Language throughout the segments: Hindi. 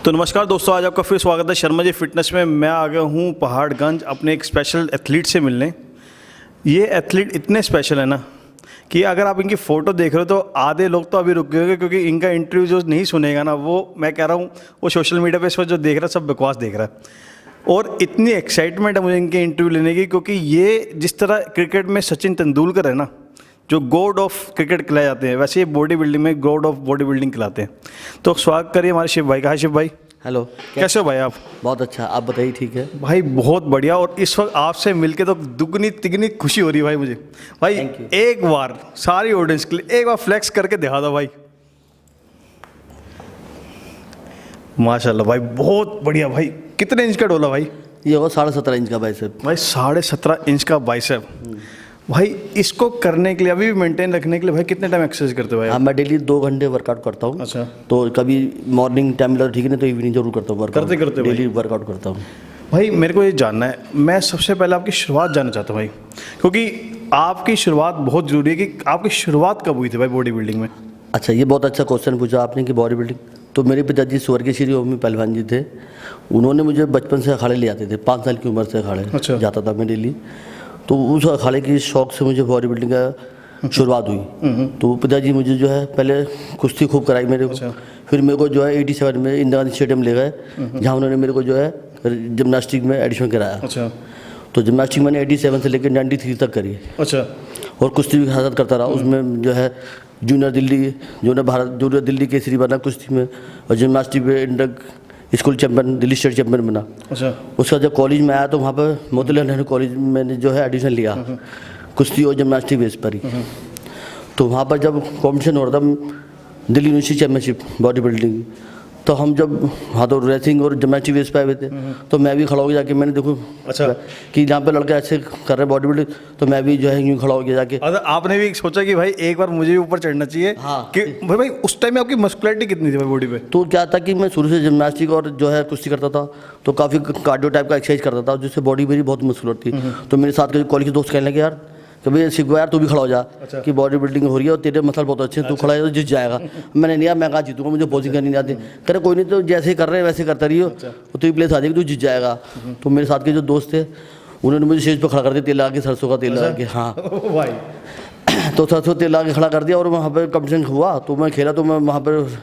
तो नमस्कार दोस्तों, आज आपका फिर स्वागत है शर्मा जी फिटनेस में। मैं आ गया हूँ पहाड़गंज अपने एक स्पेशल एथलीट से मिलने। ये एथलीट इतने स्पेशल है ना कि अगर आप इनकी फ़ोटो देख रहे हो तो आधे लोग तो अभी रुक गए होंगे, क्योंकि इनका इंटरव्यू जो नहीं सुनेगा ना, वो मैं कह रहा हूँ वो सोशल मीडिया पे इस वक्त जो देख रहा है सब बकवास देख रहा है। और इतनी एक्साइटमेंट है मुझे इनके इंटरव्यू लेने की, क्योंकि ये जिस तरह क्रिकेट में सचिन तेंदुलकर है ना, जो गॉड ऑफ क्रिकेट खिलाए जाते हैं, वैसे ये बॉडी बिल्डिंग में गॉड ऑफ बॉडी बिल्डिंग खिलाते हैं। तो स्वागत करिए हमारे शिव भाई का। हाय शिव भाई। हेलो, कैसे हो भाई आप? बहुत अच्छा, आप बताइए। ठीक है भाई, बहुत बढ़िया। और इस वक्त आपसे मिलके तो दुगनी तिगनी खुशी हो रही है भाई मुझे। भाई एक बार सारी ऑडियंस के लिए एक बार फ्लेक्स करके दिखा दो भाई। माशाल्लाह भाई, बहुत बढ़िया भाई। कितने इंच का डोला भाई? ये होगा 17.5 इंच का बाइसेप। भाई 17.5 इंच का बाइसेप। भाई इसको करने के लिए, अभी भी मेंटेन रखने के लिए भाई कितने टाइम एक्सरसाइज करते हो भाई? हाँ, मैं डेली 2 घंटे वर्कआउट करता हूँ। अच्छा। तो कभी मॉर्निंग टाइम मिला ठीक है, नहीं तो इवनिंग जरूर करता हूँ वर्कआउट। करते डेली वर्कआउट करता हूँ। भाई मेरे को ये जानना है, मैं सबसे पहले आपकी शुरुआत जानना चाहता हूँ भाई, क्योंकि आपकी शुरुआत बहुत ज़रूरी है कि आपकी शुरुआत कब हुई थी भाई बॉडी बिल्डिंग में? अच्छा, ये बहुत अच्छा क्वेश्चन पूछा आपने कि बॉडी बिल्डिंग। तो मेरे पिताजी स्वर्गीय श्री ओमी पहलवान जी थे। उन्होंने मुझे बचपन से अखाड़े ले आते थे, 5 साल की उम्र से अखाड़े अच्छा। जाता था मैं डेली। तो उस अखाड़े की शौक से मुझे बॉडी बिल्डिंग का शुरुआत हुई। तो पिताजी मुझे जो है पहले कुश्ती खूब कराई मेरे को। फिर मेरे को जो है 87 में इंदिरा गांधी स्टेडियम ले गए, जहाँ उन्होंने मेरे को जो है जिम्नास्टिक में एडमिशन कराया। अच्छा। तो जिम्नास्टिक मैंने 87 से लेकर 93 तक करी। अच्छा। और कुश्ती भी साथ करता रहा। उसमें जो है जूनियर दिल्ली केसरी बना कुश्ती में, और जिम्नास्टिक में inter school champion, Delhi state champion बना। अच्छा। उसका जब कॉलेज में आया तो वहाँ पर मोतीलाल नेहरू कॉलेज में मैंने जो है एडमिशन लिया कुश्ती और जिम्नास्टिक बेस पर ही। तो वहाँ पर जब कॉम्पिटिशन हो रहा था Delhi university championship body building, तो हम जब वहाँ तो रेसिंग और जिम्नास्टिक बेस पे आए हुए थे, तो मैं भी खड़ा हो गया जाके मैंने देखो अच्छा कि यहाँ पे लड़के ऐसे कर रहे बॉडी बिल्डिंग, तो मैं भी जो है यूँ खड़ा हो गया जाके। अगर आपने भी सोचा कि भाई एक बार मुझे भी ऊपर चढ़ना चाहिए। हाँ। कि भाई उस टाइम में आपकी मस्कुलरिटी कितनी थी भाई बॉडी पे? तो क्या था कि मैं शुरू से जिम्नास्टिक और जो है कुश्ती करता था, तो काफ़ी कार्डियो टाइप का एक्सरसाइज करता था, जिससे बॉडी मेरी बहुत मस्कुलर थी। तो मेरे साथ के कॉलेज के दोस्त कहने लगे, यार कभी सीखो यार, तू भी खड़ा हो जा। अच्छा। कि बॉडी बिल्डिंग हो रही है और तेरे मसल बहुत अच्छे हैं। अच्छा। तू खड़ा है तो जीत जाएगा। मैंने नहीं यार, मैं कहाँ जीतूंगा, मुझे पोजिंग करनी नहीं आती। कह रहे कोई नहीं, तो जैसे ही कर रहे हैं वैसे करता रहियो। अच्छा। तो तू प्लेस आ जाएगी, तू जीत जाएगा। तो मेरे साथ के जो दोस्त थे उन्होंने मुझे स्टेज पर खड़ा कर दिया, तेल लगा के, सरसों का तेल लगा के। हाँ भाई। तो सरसों तेल लगा के खड़ा कर दिया और वहाँ पर कॉम्पिटिशन हुआ। तो मैं खेला, तो मैं वहाँ पर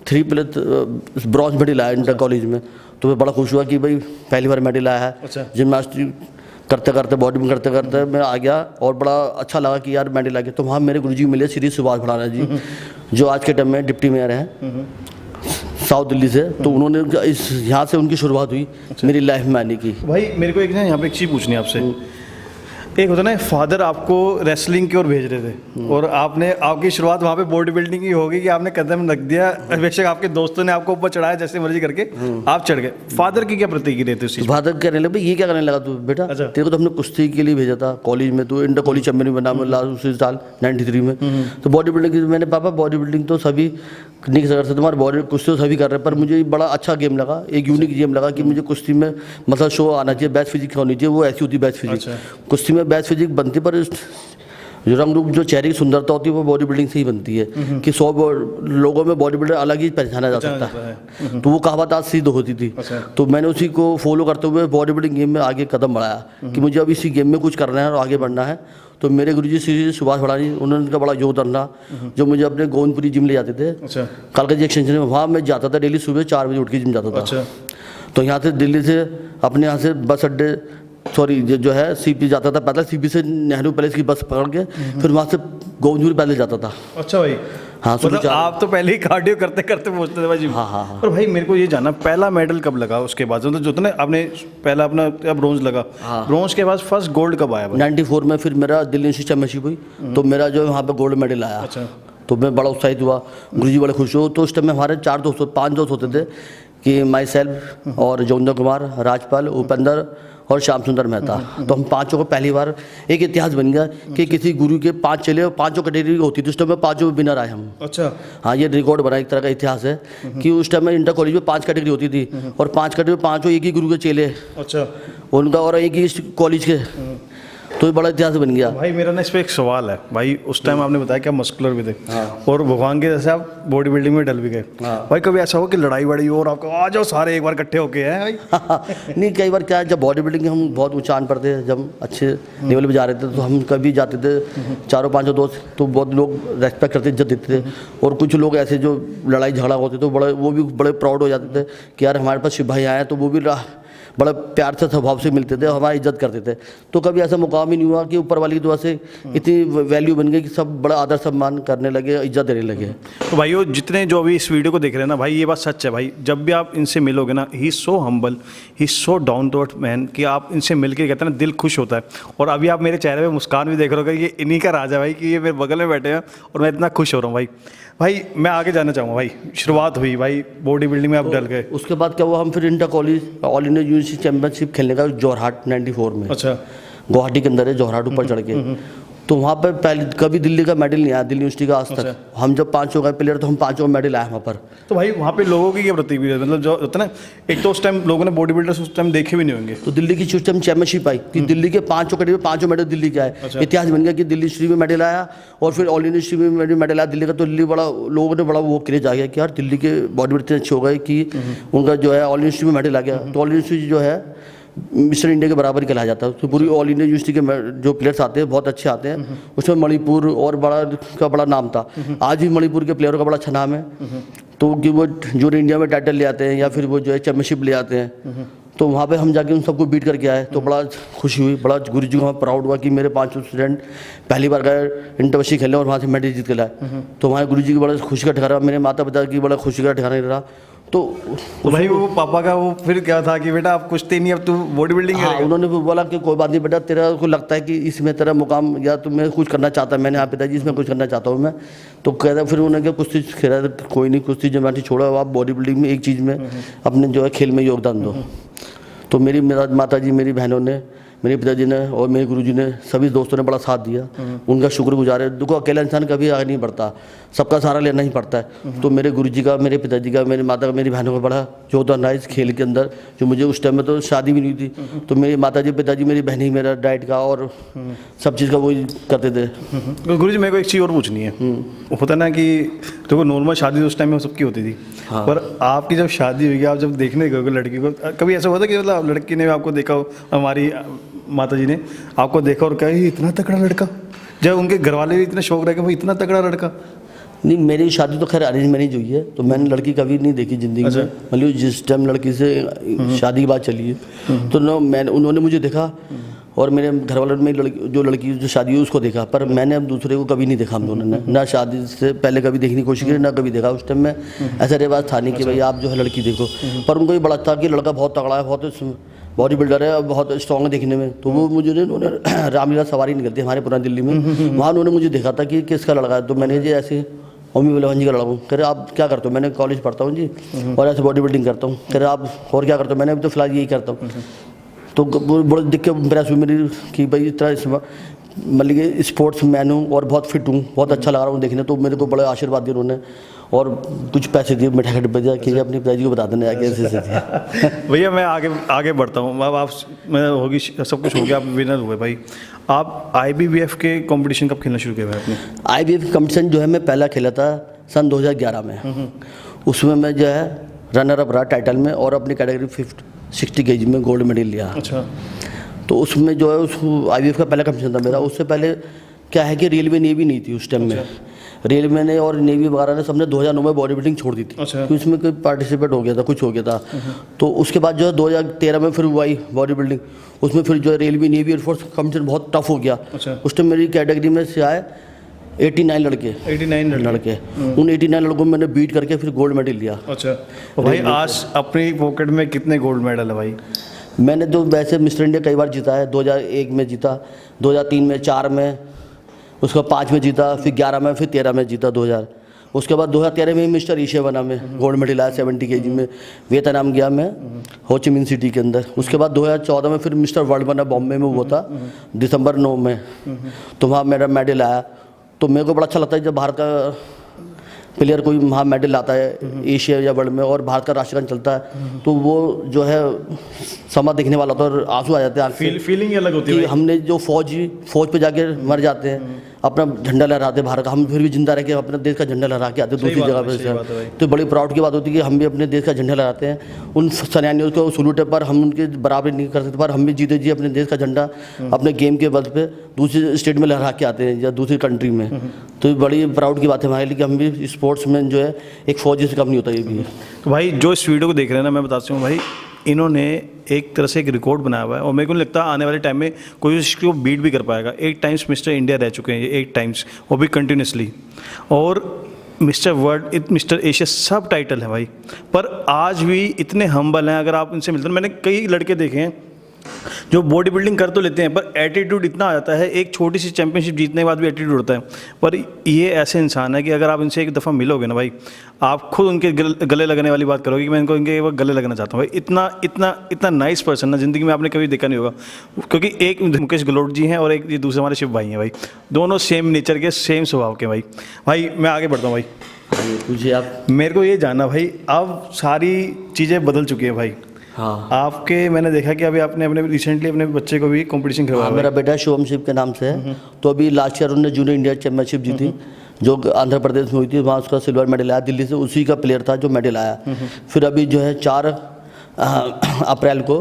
3 प्लेट ब्रॉन्ज मेडल आया इंटर कॉलेज में। तो मैं बड़ा खुश हुआ कि भाई पहली बार मेडल आया है। अच्छा। जिम्नास्टिक करते करते बॉडी में करते करते मैं आ गया और बड़ा अच्छा लगा कि यार मेडल आ गया। तो वहाँ मेरे गुरुजी मिले श्री सुभाष भड़ाना जी, जो आज के टाइम में डिप्टी मेयर हैं साउथ दिल्ली से। तो उन्होंने इस यहाँ से उनकी शुरुआत हुई। अच्छा। मेरी लाइफ में आने की। भाई मेरे को एक ना यहाँ पे एक चीज़ पूछनी है आपसे। एक होता ना, फादर आपको रेसलिंग की ओर भेज रहे थे और आपकी शुरुआत वहाँ पे बॉडी बिल्डिंग की होगी कि आपने कदम रख दिया। बेशक आपके दोस्तों ने आपको ऊपर चढ़ाया जैसे मर्जी करके, आप चढ़ गए। फादर की क्या प्रतिक्रिया थी उस चीज़? फादर कहने लगे, भाई ये क्या करने लगा तू बेटा? अच्छा। तेरे को तो हमने कुश्ती के लिए भेजा था कॉलेज में, तो इंटर कॉलेज चैंपियन बना उसी साल 93 में। तो बॉडी बिल्डिंग की मैंने, पापा बॉडी बिल्डिंग तो सभी नहीं कर सकते, तुम्हारे बॉडी कुश्ती तो सभी कर रहे हैं, पर मुझे बड़ा अच्छा गेम लगा, एक यूनिक गेम लगा कि मुझे कुश्ती में मतलब शो आना चाहिए, बेस्ट फिजिक्स होनी चाहिए। वो ऐसी होती है बेस्ट फिजिक्स। कुश्ती में बेस्ट फिजिक्स बनती, पर जो रंग रूप जो चेहरे की सुंदरता होती है वो बॉडी बिल्डिंग से ही बनती है। कि 100 लोगों में बॉडी बिल्डर अलग ही पहचाना जा सकता है। तो वो कहावत आज सिद्ध होती थी। तो मैंने उसी को फॉलो करते हुए बॉडी बिल्डिंग गेम में आगे कदम बढ़ाया कि मुझे अब इसी गेम में कुछ करना है और आगे बढ़ना है। तो मेरे गुरुजी श्री सुभाष भड़ानी, उन्होंने उनका बड़ा योगदान रहा, जो मुझे अपने गोविंदपुरी जिम ले जाते थे। अच्छा। कालका जी एक्सटेंशन में, वहाँ मैं जाता था डेली सुबह 4 बजे उठ के जिम जाता था। अच्छा। तो यहाँ से दिल्ली से अपने यहाँ से बस अड्डे जो है सीपी जाता था, पैदल सीपी से नेहरू पैलेस की बस पकड़ के फिर वहाँ से गोविंदपुर पैदल जाता था। अच्छा भाई। हाँ, मतलब आप तो पहले ही कार्डियो करते करते पहुँचते थे भाई जिम। हाँ। और भाई मेरे को ये जानना, पहला मेडल कब लगा उसके बाद? मतलब जो था ना, आपने पहला अपना ब्रोंज लगा। हाँ। ब्रोंज के बाद फर्स्ट गोल्ड कब आया? 94 में फिर मेरा दिल्ली यूनिवर्सिटी चैंपियनशिप हुई, तो मेरा जो वहाँ पर गोल्ड मेडल आया। अच्छा। तो मैं बड़ा उत्साहित हुआ, गुरुजी बड़े खुश हुए। तो उस टाइम में हमारे 5 दोस्त होते थे कि माई सेल्फ और जोगिंदर कुमार, राजपाल, उपेंद्र और श्याम सुंदर मेहता। तो हम 5 को पहली बार एक इतिहास बन गया कि किसी गुरु के 5 चले और 5 कैटेगरी होती थी। उस टाइम में 5 विनर आए हम। अच्छा। हाँ, ये रिकॉर्ड बना, एक तरह का इतिहास है कि उस टाइम में इंटर कॉलेज में 5 कैटेगरी होती थी और 5 कैटेगरी में 5 एक ही गुरु के चेले। अच्छा। उनका और एक ही कॉलेज के। तो ये बड़ा इतिहास बन गया। भाई मेरा ना इस पर एक सवाल है भाई, उस टाइम आपने बताया कि आप मस्कुलर भी थे और भगवान के जैसे आप बॉडी बिल्डिंग में डल भी गए। भाई कभी ऐसा हो कि लड़ाई वड़ाई हो और आपको आ जाओ सारे एक बार इकट्ठे होके हैं भाई? नहीं, कई बार क्या है, जब बॉडी बिल्डिंग हम बहुत ऊंचान पर थे, जब अच्छे लेवल पे जा रहे थे, तो हम कभी जाते थे 4-5 दोस्त, तो बहुत लोग रेस्पेक्ट करते, इज्जत देते थे। और कुछ लोग ऐसे जो लड़ाई झगड़ा होते तो बड़े, वो भी बड़े प्राउड हो जाते थे कि यार हमारे पास सिपाही आए, तो वो भी बड़ा प्यार से स्वभाव से मिलते थे, हमारी इज्जत करते थे। तो कभी ऐसा मुकाम ही नहीं हुआ कि ऊपर वाली की दुआ से इतनी वैल्यू बन गई कि सब बड़ा आदर सम्मान करने लगे, इज्जत देने लगे। तो भाइयों जितने जो अभी इस वीडियो को देख रहे हैं ना भाई, ये बात सच है भाई, जब भी आप इनसे मिलोगे ना, he so humble, he so down to earth man, कि आप इनसे मिल के कहते हैं ना दिल खुश होता है। और अभी आप मेरे चेहरे पे मुस्कान भी देख रहे हो कि ये इन्हीं का राज है भाई, कि ये मेरे बगल में बैठे हैं और मैं इतना खुश हो रहा हूँ भाई। भाई मैं आगे जाना चाहूँगा भाई, शुरुआत हुई भाई बॉडी बिल्डिंग में आप डल गए, उसके बाद क्या हुआ, हम फिर inter college all India university championship खेलने का जोरहाट 94 में। अच्छा, गुवाहाटी के अंदर है जोरहाट, ऊपर चढ़ के। तो वहाँ पर पहले कभी दिल्ली का मेडल नहीं आया, दिल्ली यूनिवर्सिटी का आज तक। हम जब 5 का प्लेयर, तो हम 5 मेडल आए वहाँ पर। तो भाई वहाँ पे लोगों की क्या प्रतिक्रिया, मतलब जो होता है ना, एक तो उस टाइम लोगों ने बॉडी बिल्डर्स उस टाइम देखे भी नहीं होंगे, तो दिल्ली की उस टाइम चैंपियनशिप आई कि दिल्ली के 5 कैटेगरी में 5 मेडल दिल्ली के आए। इतिहास बन गया कि दिल्ली यूनिवर्सिटी में मेडल आया, और फिर ऑल यूनिवर्सिटी में मेडल आया दिल्ली का। तो दिल्ली बड़ा, लोगों ने बड़ा वो क्रेज आ गया कि यार दिल्ली के बॉडी बिल्डर इतने अच्छे हो गए कि उनका जो है ऑल यूनिवर्सिटी में मेडल आ गया। तो ऑल यूनिवर्सिटी जो है मिस्टर इंडिया के बराबर ही कहा जाता है। तो पूरी ऑल इंडिया यूनिवर्सिटी के जो प्लेयर्स आते हैं बहुत अच्छे आते हैं। उसमें मणिपुर और बड़ा नाम था। आज भी मणिपुर के प्लेयरों का बड़ा अच्छा नाम है। तो कि वो जो इंडिया में टाइटल ले आते हैं या फिर वो जो है चैंपियनशिप ले आते हैं, तो वहाँ पे हम जाके उन सबको बीट करके आए। तो बड़ा खुशी हुई, बड़ा गुरु जी को प्राउड हुआ कि मेरे 5 स्टूडेंट पहली बार गए इंटरवर्सिटी खेलने और वहाँ से मेडल जीत के लाए। तो वहाँ गुरु जी की बड़ा खुशी का ठिकाना, मेरे माता पिता की बड़ा खुशी का ठिकाना रहा। तो भाई वो पापा का वो फिर क्या था कि बेटा आप कुश्ती नहीं, अब तू बॉडी बिल्डिंग हाँ, उन्होंने भी बोला कि कोई बात नहीं बेटा, तेरा को लगता है कि इसमें तेरा मुकाम या तुम्हें कुछ करना चाहता है। मैंने हाँ पिताजी इसमें कुछ करना चाहता हूँ मैं। तो कहता फिर उन्होंने क्या कुश्ती खेला, कोई नहीं कुश्ती जमाती छोड़ो, आप बॉडी बिल्डिंग में एक चीज़ में अपने जो है खेल में योगदान दो। तो मेरी माता जी, मेरी बहनों ने, मेरे पिताजी ने और मेरे गुरुजी ने, सभी दोस्तों ने बड़ा साथ दिया। उनका शुक्रगुजार है। देखो अकेला इंसान कभी आगे नहीं बढ़ता, सबका सहारा लेना ही पड़ता है। तो मेरे गुरुजी का, मेरे पिताजी का, मेरी माता का, मेरी बहनों का बड़ा योगदान रहा इस खेल के अंदर। जो मुझे उस टाइम में तो शादी भी नहीं थी, तो मेरी माता जी, पिताजी, मेरी बहन ही मेरा डाइट का और सब चीज़ का वही करते थे। तो गुरुजी मेरे को एक चीज़ और पूछनी है। होता ना कि देखो नॉर्मल शादी उस टाइम में सबकी होती थी, पर आपकी जब शादी हुई, आप जब देखने गए लड़की को, कभी ऐसा हुआ था कि मतलब लड़की ने आपको देखा हो, हमारी माता जी ने आपको देखा और कहा ये इतना तगड़ा लड़का, जब उनके घर वाले भी इतने शौक रहे कि भाई इतना तगड़ा लड़का? नहीं, मेरी शादी तो खैर अरेंज मैरिज हुई है, तो मैंने लड़की कभी नहीं देखी ज़िंदगी में। मतलब जिस टाइम लड़की से शादी की बात चली है, तो ना मैंने, उन्होंने मुझे देखा और मेरे घर वालों ने जो लड़की जो शादी हुई उसको देखा, पर मैंने अब दूसरे को कभी नहीं देखा। हम दोनों ने ना शादी से पहले कभी देखने की कोशिश की, ना कभी देखा। उस टाइम में ऐसा रिवाज था नहीं कि भाई आप जो है लड़की देखो, पर उनको ये बड़ा था कि लड़का बहुत तगड़ा है, बहुत बॉडी बिल्डर है, बहुत स्ट्रॉन्ग है देखने में। तो वो मुझे उन्होंने रामलीला सवारी निकलती है हमारे पुरानी दिल्ली में, वहाँ उन्होंने मुझे देखा था कि किसका लड़का है। तो मैंने जी ऐसे मम्मी बोले जी का लड़का हूँ। कह रहे आप क्या करते हो? मैंने कॉलेज पढ़ता हूँ जी और ऐसे बॉडी बिल्डिंग करता हूँ। कह रहे आप और क्या करते हो? मैंने अभी तो फिलहाल यही करता हूँ। तो बड़े दिख के प्रेस हुई मेरी कि भाई इस तरह मतलब कि स्पोर्ट्स मैन हूँ और बहुत फिट हूँ, बहुत अच्छा लग रहा हूँ देखने। तो मेरे को बड़े आशीर्वाद दिए उन्होंने और कुछ पैसे दिए, मिठाई का डिब्बा दिया कि अपने पिताजी को बता देना आगे ऐसे। भैया मैं आगे बढ़ता हूँ। अब आप, मैं होगी सब कुछ हो गया, आप विनर हुए भाई। आप IBBF के कंपटीशन कब खेलना शुरू किया भाई आपने? IBBF कंपटीशन जो है मैं पहला खेला था सन 2011 में। उसमें मैं जो है रनर अप रहा टाइटल में और अपनी कैटेगरी 60 kg में गोल्ड मेडल लिया। अच्छा। तो उसमें जो है उस IBBF का पहला कंपटीशन था मेरा। उससे पहले क्या है कि रेलवे नेवी नहीं थी उस टाइम में। रेलवे ने और नेवी वगैरह ने सबने 2009 में बॉडी बिल्डिंग छोड़ दी थी। अच्छा। तो इसमें कोई पार्टिसिपेट हो गया था, कुछ हो गया था। तो उसके बाद जो है 2013 में फिर हुआ बॉडी बिल्डिंग। उसमें फिर जो है रेलवे नेवी एयरफोर्स कंपटीशन बहुत टफ हो गया। अच्छा। उस टाइम मेरी कैटेगरी में से आए 89 लड़के। 89 लड़के। उन 89 लड़कों को मैंने बीट करके फिर गोल्ड मेडल लिया। अच्छा। तो भाई आज अपनी पॉकेट में कितने गोल्ड मेडल है भाई? मैंने तो वैसे मिस्टर इंडिया कई बार जीता है। 2001 में जीता, 2003 में, 4 में, उसका 5 में जीता, फिर 11 में, फिर 13 में जीता 2000। उसके बाद 2013 में मिस्टर एशिया बना, मैं गोल्ड मेडल आया 70 kg में, वियतनाम गया मैं, हो ची मिन सिटी के अंदर। उसके बाद 2014 में फिर मिस्टर वर्ल्ड बना, बॉम्बे में हुआ था दिसंबर 9 में। तो वहाँ मेरा मेडल आया। तो मेरे को बड़ा अच्छा लगता है जब भारत का प्लेयर कोई वहाँ मेडल लाता है एशिया या वर्ल्ड में और भारत का राष्ट्रगान चलता है तो वो जो है समा देखने वाला होता है और आंसू आ जाते हैं आँख से फीलिंग अलग होती है कि भाई। हमने जो फौज पे जाके मर जाते हैं, अपना झंडा लहराते भारत का, हम फिर भी जिंदा रह के अपने देश का झंडा लहरा के आते हैं दूसरी जगह पे। तो बड़ी प्राउड की बात होती है कि हम भी अपने देश का झंडा लहराते हैं। उन सेनानियों को सलूट है, पर हम उनके बराबरी नहीं कर सकते, पर हम भी जीते जी अपने देश का झंडा अपने गेम के बल पे दूसरे स्टेट में लहरा के आते हैं या दूसरी कंट्री में। तो ये बड़ी प्राउड की बात है हमारे लिए कि हम भी स्पोर्ट्स में जो है एक फौजी से कम नहीं होता ये भी। तो भाई जो इस वीडियो को देख रहे हैं ना, मैं बताता हूँ भाई, इन्होंने एक तरह से एक रिकॉर्ड बनाया हुआ है और मेरे को नहीं लगता आने वाले टाइम में कोई इसको बीट भी कर पाएगा। 8 टाइम्स मिस्टर इंडिया रह चुके हैं ये, 8 टाइम्स, वो भी कंटिन्यूसली, और मिस्टर वर्ल्ड, मिस्टर एशिया सब टाइटल है भाई। पर आज भी इतने हम्बल हैं, अगर आप इनसे मिलते हैं, मैंने कई लड़के देखे हैं जो बॉडी बिल्डिंग कर तो लेते हैं पर एटीट्यूड इतना आ जाता है, एक छोटी सी चैंपियनशिप जीतने के बाद भी एटीट्यूड होता है। पर ये ऐसे इंसान है कि अगर आप इनसे एक दफ़ा मिलोगे ना भाई, आप खुद उनके गले लगने वाली बात करोगे कि मैं इनको इनके गले लगना चाहता हूँ भाई। इतना इतना इतना नाइस पर्सन ना ज़िंदगी में आपने कभी देखा नहीं होगा, क्योंकि एक मुकेश गहलोत जी हैं और एक ये दूसरे हमारे शिव भाई हैं भाई, दोनों सेम नेचर के, सेम स्वभाव के भाई। भाई मैं आगे बढ़ता हूँ भाई, पूछिए आप। मेरे को ये जानना भाई, अब सारी चीज़ें बदल चुकी हैं भाई। हाँ, आपके मैंने देखा कि अभी आपने अपने रिसेंटली अपने बच्चे को भी कंपटीशन करवाया। हाँ, मेरा बेटा शुभम शिव के नाम से है। तो अभी लास्ट ईयर उन्होंने जूनियर इंडिया चैंपियनशिप जीती जो आंध्र प्रदेश में हुई थी, वहाँ उसका सिल्वर मेडल आया, दिल्ली से उसी का प्लेयर था जो मेडल आया। फिर अभी जो है 4 अप्रैल को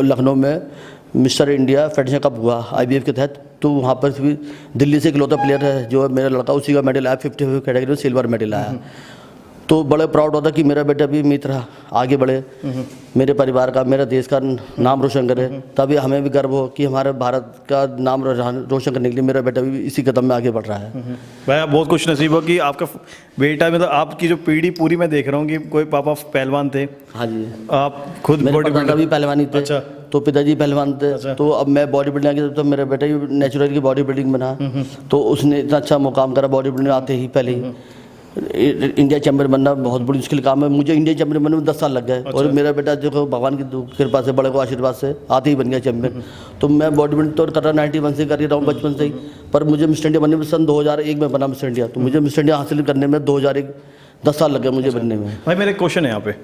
लखनऊ में मिस्टर इंडिया फेडरेशन कप हुआ IBF के तहत, तो वहाँ पर भी दिल्ली से इकलौता प्लेयर है जो मेरा लड़का, उसी का मेडल आया, 55 कैटेगरी में सिल्वर मेडल आया। तो बड़े प्राउड होता कि मेरा बेटा भी मेरी तरह आगे बढ़े, मेरे परिवार का, मेरा देश का नाम रोशन करे। तभी हमें भी गर्व हो कि हमारे भारत का नाम रोशन करने के लिए मेरा बेटा भी इसी कदम में आगे बढ़ रहा है। भाई आप बहुत खुश नसीब हो कि आपका बेटा, मतलब आपकी जो पीढ़ी पूरी मैं देख रहा हूँ कि कोई पापा पहलवान थे। हाँ जी, आप खुद मेरे पिताजी भी पहलवानी थे। अच्छा। तो पिताजी पहलवान थे। अच्छा। तो अब मैं बॉडी बिल्डिंग आगे, तो मेरा बेटा भी नेचुरल की बॉडी बिल्डिंग बना, तो उसने इतना अच्छा मुकाम करा बॉडी बिल्डिंग आते ही पहले ही। इंडिया चैंपियन बनना बहुत बड़ी मुश्किल काम है, मुझे इंडिया चैंपियन बनने में 10 साल लग गए। अच्छा। और मेरा बेटा जो भगवान की कृपा से, बड़े को आशीर्वाद से आते ही बन गया चैंपियन। तो मैं बॉडी बिल्डिंग तो कर रहा 91 से कर रहा हूँ, बचपन से ही। पर मुझे मिस्टर इंडिया बनने में सन 2001 में बना मिस्टर इंडिया, तो मुझे मिस्टर इंडिया हासिल करने में 2001 10 साल लग गए मुझे बनने में। भाई मेरे क्वेश्चन है यहाँ पे,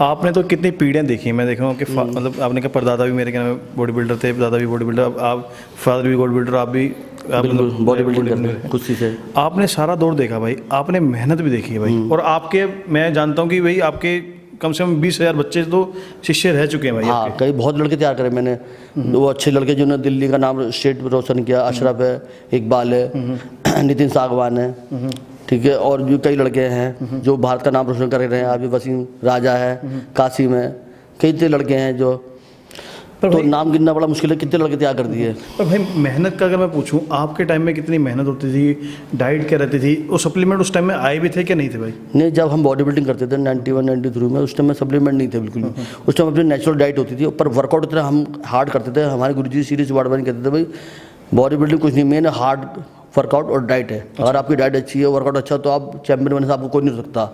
आपने तो कितनी पीढ़ियाँ देखी हैं, मैं देख रहा हूँ कि मतलब आपने कहा परदादा भी मेरे क्या नाम बॉडी बिल्डर थे, दादा भी बॉडी बिल्डर, आप फादर भी बॉडी बिल्डर, आप भी बॉडी बिल्डिंग करने कुश्ती से आपने सारा दौर देखा भाई, आपने मेहनत भी देखी है भाई। और आपके, मैं जानता हूँ कि भाई आपके कम से कम 20,000 बच्चे तो शिष्य रह चुके हैं भाई। हाँ, कई बहुत लड़के तैयार करे मैंने, वो अच्छे लड़के जिन्होंने दिल्ली का नाम स्टेट रोशन किया। अशरफ है, इकबाल है, नितिन सागवान है, ठीक है, और भी कई लड़के हैं जो भारत का नाम रोशन कर रहे हैं। अभी वसीम राजा है, कासिम है, कई इतने लड़के हैं जो, तो नाम गिनना बड़ा मुश्किल है, कितने लड़के तैयार कर दिए। तो भाई मेहनत का अगर मैं पूछूं, आपके टाइम में कितनी मेहनत होती थी, डाइट क्या रहती थी, और सप्लीमेंट उस टाइम में आए भी थे क्या नहीं थे भाई? नहीं, जब हम बॉडी बिल्डिंग करते थे 91 93 में, उस टाइम में सप्लीमेंट नहीं थे बिल्कुल भी। उस टाइम अपनी नेचुरल डाइट होती थी, पर वर्कआउट इतना हम हार्ड करते थे। हमारे गुरुजी सीरीज वार्डवानी कहते थे भाई बॉडी बिल्डिंग कुछ नहीं, मेन हार्ड वर्कआउट और डाइट है। अगर आपकी डाइट अच्छी है, वर्कआउट अच्छा, तो आप चैंपियन बनने से आपको कोई नहीं सकता।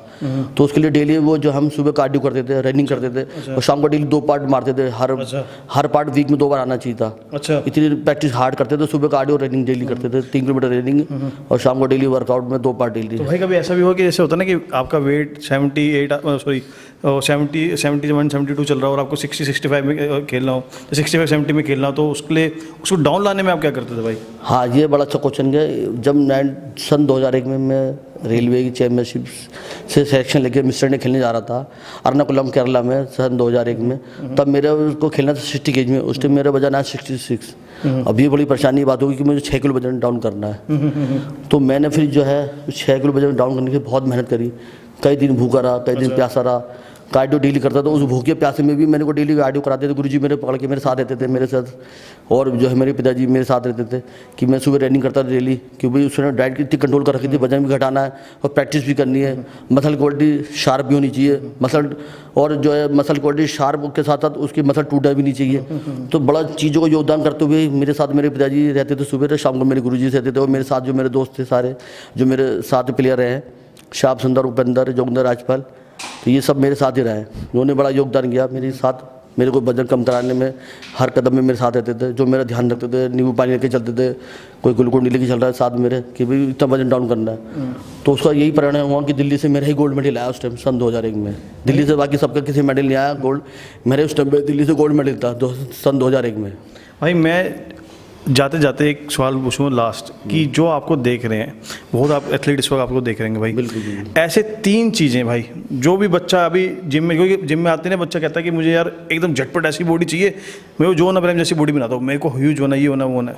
तो उसके लिए डेली वो जो हम सुबह कार्डियो करते थे, रनिंग करते थे, और शाम को डेली 2 पार्ट मारते थे। हर पार्ट वीक में 2 बार आना चाहिए था। अच्छा। इतनी प्रैक्टिस हार्ड करते थे, सुबह कार्डियो रनिंग डेली करते थे, 3 किलोमीटर रनिंग, और शाम को डेली वर्कआउट में 2 पार्ट डेली। तो भाई कभी ऐसा भी हुआ कि जैसे होता ना कि आपका वेट 71 72 चल रहा हो और आपको 60-65 में खेलना हो, तो 65-70 में खेलना हो, तो उसके लिए उसको डाउन लाने में आप क्या करते थे भाई? हाँ, ये बड़ा अच्छा क्वेश्चन है। जब सन 2001 में मैं रेलवे की चैम्पियनशिप से सिलेक्शन लेके मिस्टर ने खेलने जा रहा था एर्नाकुलम केरला में सन 2001 में, तब मेरे को खेलना था 60 केजी में। उस टाइम मेरा वजन है 66। अब ये बड़ी परेशानी की बात होगी कि मुझे 6 किलो वजन डाउन करना है। तो मैंने फिर जो है 6 किलो वजन डाउन करने की बहुत मेहनत करी। कई दिन भूखा रहा, कई दिन प्यासा रहा, कार्डियो डेली करता था। उस भूखे प्यासे में भी मैंने को डेली कार्डियो कराते थे। गुरुजी मेरे पकड़ के मेरे साथ रहते थे, मेरे साथ, और जो है मेरे पिताजी मेरे साथ रहते थे कि मैं सुबह रनिंग करता था डेली, क्योंकि उसने डाइट की इतनी कंट्रोल कर रखी थी, वजन भी घटाना है और प्रैक्टिस भी करनी है। मसल क्वालिटी शार्प भी होनी चाहिए, मसल, और जो है मसल क्वालिटी शार्प के साथ साथ उसकी मसल टूटा भी नहीं चाहिए। तो बड़ा चीज़ों को योगदान करते हुए मेरे साथ मेरे पिताजी रहते थे सुबह, शाम को मेरे गुरुजी रहते थे, और मेरे साथ जो मेरे दोस्त थे सारे, जो मेरे साथ प्लेयर हैं, श्याम सुंदर, उपेंद्र, जोगिंदर, राजपाल, तो ये सब मेरे साथ ही रहे, उन्होंने बड़ा योगदान किया मेरे साथ मेरे को वजन कम कराने में हर कदम में मेरे साथ रहते थे, जो मेरा ध्यान रखते थे, नींबू पानी लेके चलते थे, कोई ग्लूकोन डी लेके चल रहा है साथ मेरे कि भाई इतना वजन डाउन करना है। तो उसका यही परिणाम हुआ कि दिल्ली से मेरा ही गोल्ड मेडल आया उस टाइम सन 2001 में। दिल्ली से बाकी सबका किसी मेडल नहीं आया गोल्ड, मेरे उस टाइम पे दिल्ली से गोल्ड मेडल था सन 2001 में। भाई मैं जाते जाते एक सवाल पूछूंगा लास्ट कि जो आपको देख रहे हैं, बहुत आप एथलीट इस वक्त आपको देख रहे हैं भाई, बिल्कुल। ऐसे 3 चीज़ें भाई जो भी बच्चा अभी जिम में, क्योंकि जिम में आते हैं ना बच्चा कहता है कि मुझे यार एकदम झटपट ऐसी बॉडी चाहिए, मैं वो जॉन अब्राहम जैसी बॉडी बनाता हूँ, मेरे को ह्यूज होना, ये होना, वो होना।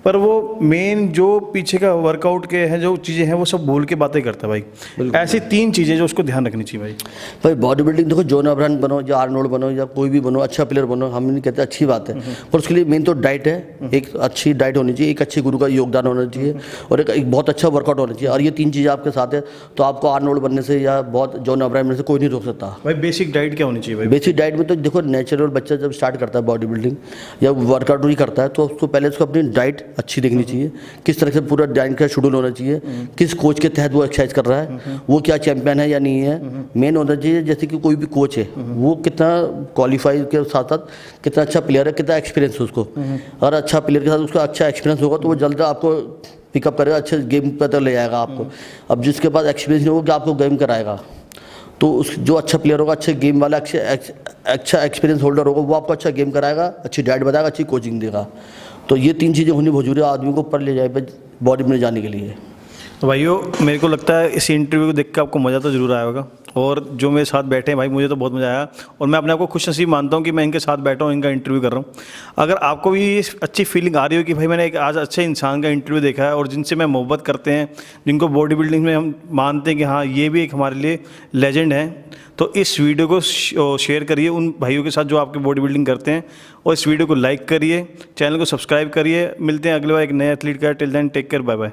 पर वो मेन जो पीछे का वर्कआउट के हैं जो चीज़ें हैं वो सब बोल के बातें करता है भाई। ऐसी 3 चीज़ें जो उसको ध्यान रखनी चाहिए भाई बॉडी बिल्डिंग देखो, जॉन अब्राहम बनो या आर्नोल्ड बनो या कोई भी बनो, अच्छा प्लेयर बनो, हम नहीं कहते अच्छी बात है, पर उसके लिए मेन तो डाइट है। एक अच्छी डाइट होनी चाहिए, एक अच्छे गुरु का योगदान होना चाहिए और एक बहुत अच्छा वर्कआउट होना चाहिए। और ये 3 चीज़ें आपके साथ है तो आपको आर्नोल्ड बनने से या बहुत जॉन अब्राहम बनने से कोई नहीं रोक सकता। भाई बेसिक डाइट क्या होनी चाहिए भाई? बेसिक डाइट में तो देखो, नेचुरल बच्चा जब स्टार्ट करता है बॉडी बिल्डिंग या वर्कआउट ही करता है तो उसको पहले उसको अपनी डाइट अच्छी देखनी चाहिए, किस तरह से पूरा डाइट का शेड्यूल होना चाहिए, किस कोच के तहत वो एक्सरसाइज कर रहा है, वो क्या चैंपियन है या नहीं है। मेन होना चाहिए जैसे कि कोई भी कोच है वो कितना क्वालिफाई के साथ साथ कितना अच्छा प्लेयर है, कितना एक्सपीरियंस है उसको। और अच्छा प्लेयर के साथ उसका अच्छा एक्सपीरियंस होगा तो वो जल्द आपको पिकअप करेगा, अच्छे गेम पर तक ले जाएगा आपको। अब जिसके पास एक्सपीरियंस नहीं होगा आपको गेम कराएगा, तो उस जो अच्छा प्लेयर होगा, अच्छे गेम वाला, अच्छा एक्सपीरियंस होल्डर होगा, वो आपको अच्छा गेम कराएगा, अच्छी डाइट बताएगा, अच्छी कोचिंग देगा। तो ये 3 चीज़ें होनी बहुत जरूरी है आदमी को ऊपर ले जाए बॉडी में जाने के लिए। तो भाइयों मेरे को लगता है इस इंटरव्यू को देख के आपको मज़ा तो ज़रूर आया होगा, और जो मेरे साथ बैठे हैं भाई मुझे तो बहुत मज़ा आया, और मैं अपने आप को खुशनसीब मानता हूँ कि मैं इनके साथ बैठा हूँ, इनका इंटरव्यू कर रहा हूँ। अगर आपको भी ये अच्छी फीलिंग आ रही हो कि भाई मैंने एक आज अच्छे इंसान का इंटरव्यू देखा है और जिनसे मैं मोहब्बत करते हैं, जिनको बॉडी बिल्डिंग में हम मानते हैं कि हाँ ये भी एक हमारे लिए लेजेंड है, तो इस वीडियो को शेयर करिए उन भाइयों के साथ जो आपकी बॉडी बिल्डिंग करते हैं, और इस वीडियो को लाइक करिए, चैनल को सब्सक्राइब करिए। मिलते हैं अगले बार एक नए एथलीट का। Till then take care, bye bye.